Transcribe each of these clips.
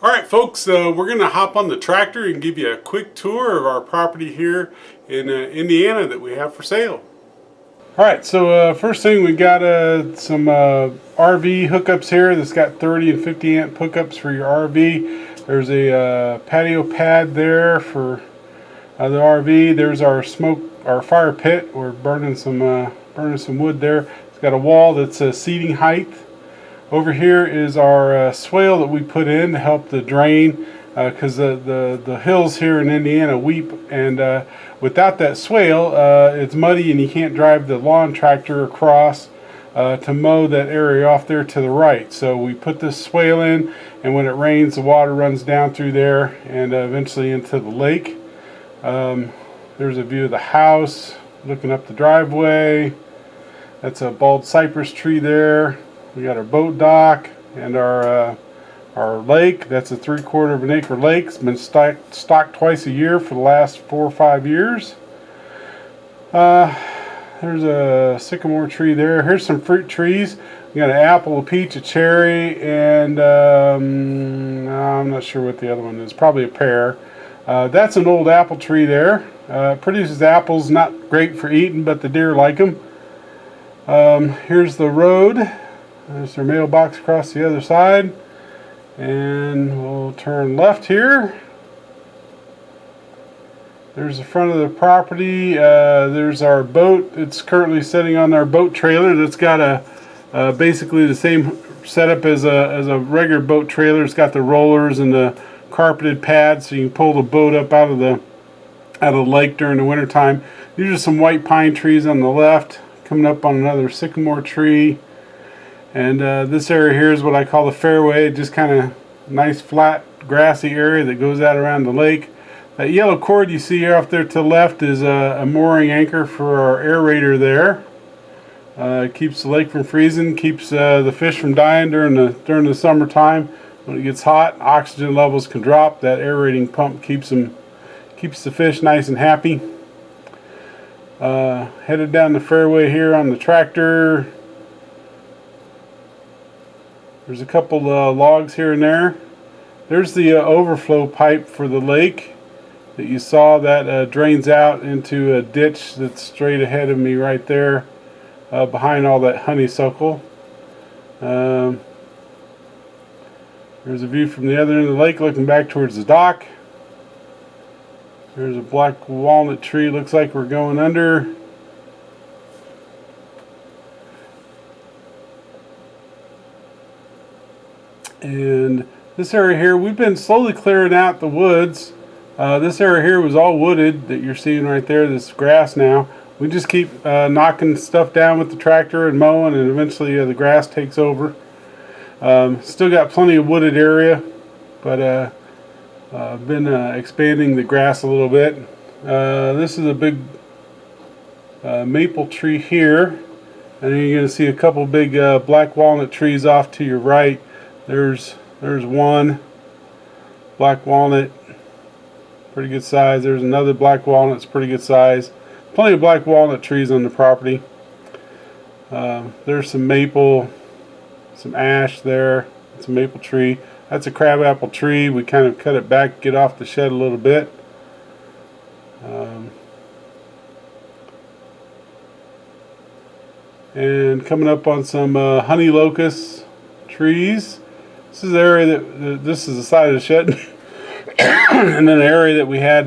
Alright folks, we're going to hop on the tractor and give you a quick tour of our property here in Indiana that we have for sale. Alright, so first thing, we got some RV hookups here that's got 30 and 50 amp hookups for your RV. There's a patio pad there for the RV. There's our fire pit. We're burning some wood there. It's got a wall that's seating height. Over here is our swale that we put in to help the drain, because the hills here in Indiana weep, and without that swale it's muddy and you can't drive the lawn tractor across to mow that area off there to the right. So we put this swale in, and when it rains the water runs down through there and eventually into the lake. There's a view of the house looking up the driveway. That's a bald cypress tree there. We got our boat dock and our lake. That's a 3/4 of an acre lake. It's been stocked twice a year for the last 4 or 5 years. There's a sycamore tree there. Here's some fruit trees. We got an apple, a peach, a cherry, and I'm not sure what the other one is. Probably a pear. That's an old apple tree there. It produces apples, not great for eating, but the deer like them. Here's the road. There's their mailbox across the other side, and we'll turn left here. There's the front of the property. There's our boat. It's currently sitting on our boat trailer. That's got a basically the same setup as a regular boat trailer. It's got the rollers and the carpeted pad, so you can pull the boat up out of the lake during the winter time. These are some white pine trees on the left, coming up on another sycamore tree. And this area here is what I call the fairway, just kind of nice flat grassy area that goes out around the lake. That yellow cord you see off there to the left is a mooring anchor for our aerator there. It keeps the lake from freezing, keeps the fish from dying during the summertime. When it gets hot, oxygen levels can drop. That aerating pump keeps the fish nice and happy. Headed down the fairway here on the tractor. There's a couple logs here and there. There's the overflow pipe for the lake that you saw that drains out into a ditch that's straight ahead of me right there, behind all that honeysuckle. There's a view from the other end of the lake looking back towards the dock. There's a black walnut tree, looks like we're going under. And this area here, we've been slowly clearing out the woods. This area here was all wooded that you're seeing right there, this grass now. We just keep knocking stuff down with the tractor and mowing, and eventually the grass takes over. Still got plenty of wooded area, but I've been expanding the grass a little bit. This is a big maple tree here, and then you're going to see a couple big black walnut trees off to your right. There's one black walnut, pretty good size. There's another black walnut, it's pretty good size. Plenty of black walnut trees on the property. There's some maple, some ash there. It's a maple tree. That's a crabapple tree. We kind of cut it back, get off the shed a little bit. And coming up on some honey locust trees. This is the area that this is the side of the shed, and then the area that we had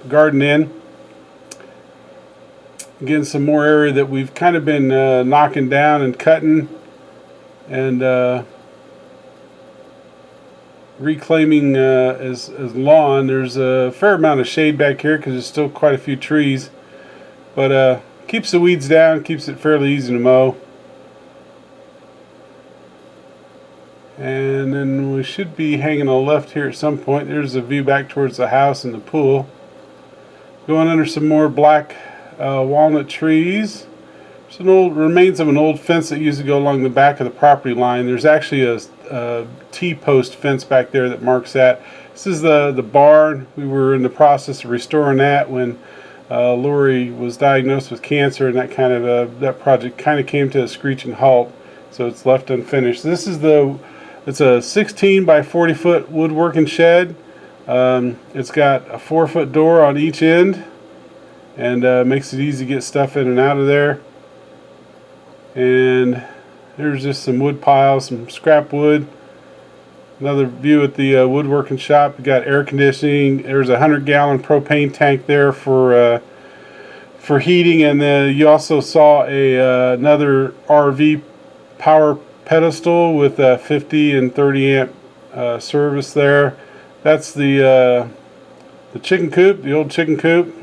garden in. Again, some more area that we've kind of been knocking down and cutting and reclaiming as lawn. There's a fair amount of shade back here because there's still quite a few trees, but keeps the weeds down, keeps it fairly easy to mow. And then we should be hanging on the left here at some point. There's a view back towards the house and the pool. Going under some more black walnut trees. There's an old remains of an old fence that used to go along the back of the property line. There's actually a T-post fence back there that marks that. This is the barn. We were in the process of restoring that when Lori was diagnosed with cancer, and that project kind of came to a screeching halt. So it's left unfinished. This is the It's a 16 by 40 foot woodworking shed. It's got a 4-foot door on each end, and makes it easy to get stuff in and out of there. And there's just some wood piles, some scrap wood. Another view at the woodworking shop. We got air conditioning. There's a 100-gallon propane tank there for heating, and then you also saw another RV power pedestal with a 50 and 30 amp service there. That's the chicken coop, the old chicken coop,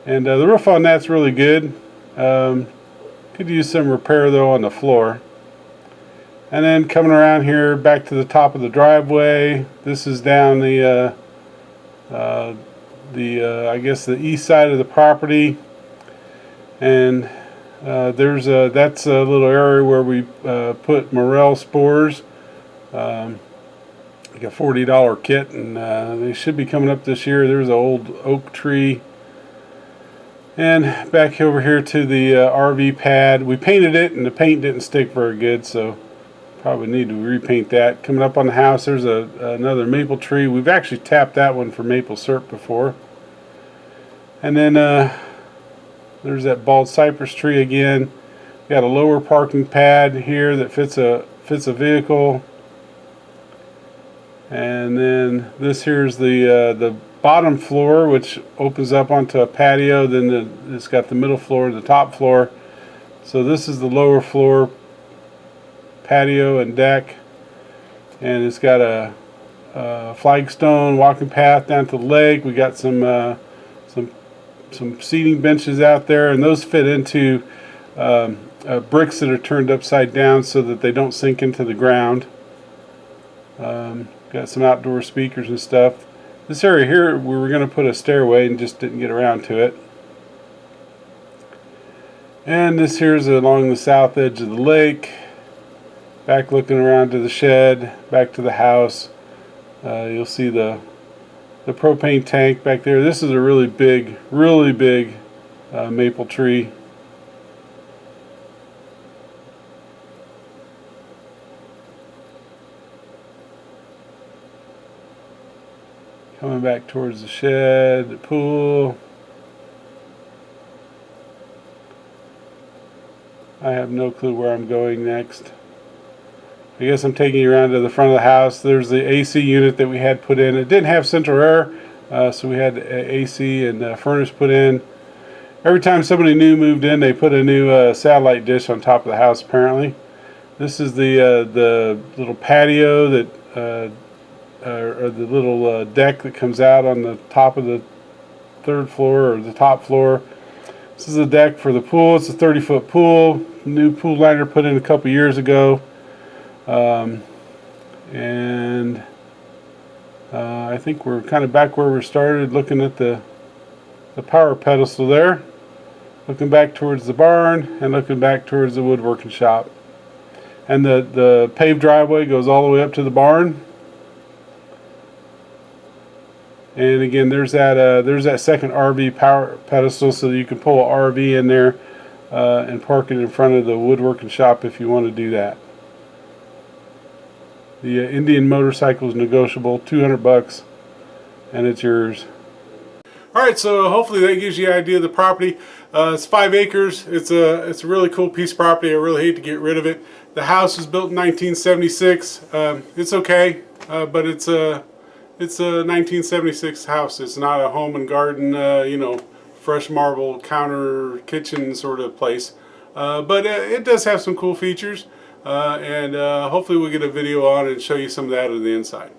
and the roof on that's really good. Could use some repair though on the floor. And then coming around here back to the top of the driveway, this is down the I guess the east side of the property, and that's a little area where we put morel spores, like a $40 kit, and they should be coming up this year. There's an old oak tree. And back over here to the RV pad. We painted it, and the paint didn't stick very good, so probably need to repaint that. Coming up on the house, there's another maple tree. We've actually tapped that one for maple syrup before. And then there's that bald cypress tree again. Got a lower parking pad here that fits a vehicle. And then this here's the bottom floor, which opens up onto a patio. Then it's got the middle floor, the top floor. So this is the lower floor, patio and deck, and it's got a flagstone walking path down to the lake. We got some seating benches out there, and those fit into bricks that are turned upside down so that they don't sink into the ground. Got some outdoor speakers and stuff. This area here, we were going to put a stairway and just didn't get around to it. And this here is along the south edge of the lake. Back looking around to the shed, back to the house. You'll see the propane tank back there. This is a really big maple tree. Coming back towards the shed, the pool. I have no clue where I'm going next. I guess I'm taking you around to the front of the house. There's the AC unit that we had put in. It didn't have central air, so we had AC and furnace put in. Every time somebody new moved in, they put a new satellite dish on top of the house, apparently. This is the little patio that or the little deck that comes out on the top of the third floor or the top floor. This is a deck for the pool. It's a 30-foot pool. New pool liner put in a couple years ago. And I think we're kind of back where we started, looking at the power pedestal there, looking back towards the barn and looking back towards the woodworking shop. And the paved driveway goes all the way up to the barn. And again, there's that second RV power pedestal, so that you can pull an RV in there and park it in front of the woodworking shop if you want to do that. The Indian motorcycle is negotiable, $200, and it's yours. Alright, so hopefully that gives you an idea of the property. It's 5 acres. It's a really cool piece of property. I really hate to get rid of it. The house was built in 1976. It's okay, but it's a 1976 house. It's not a home and garden, you know, fresh marble counter kitchen sort of place. But it does have some cool features. And hopefully we'll get a video on and show you some of that on the inside.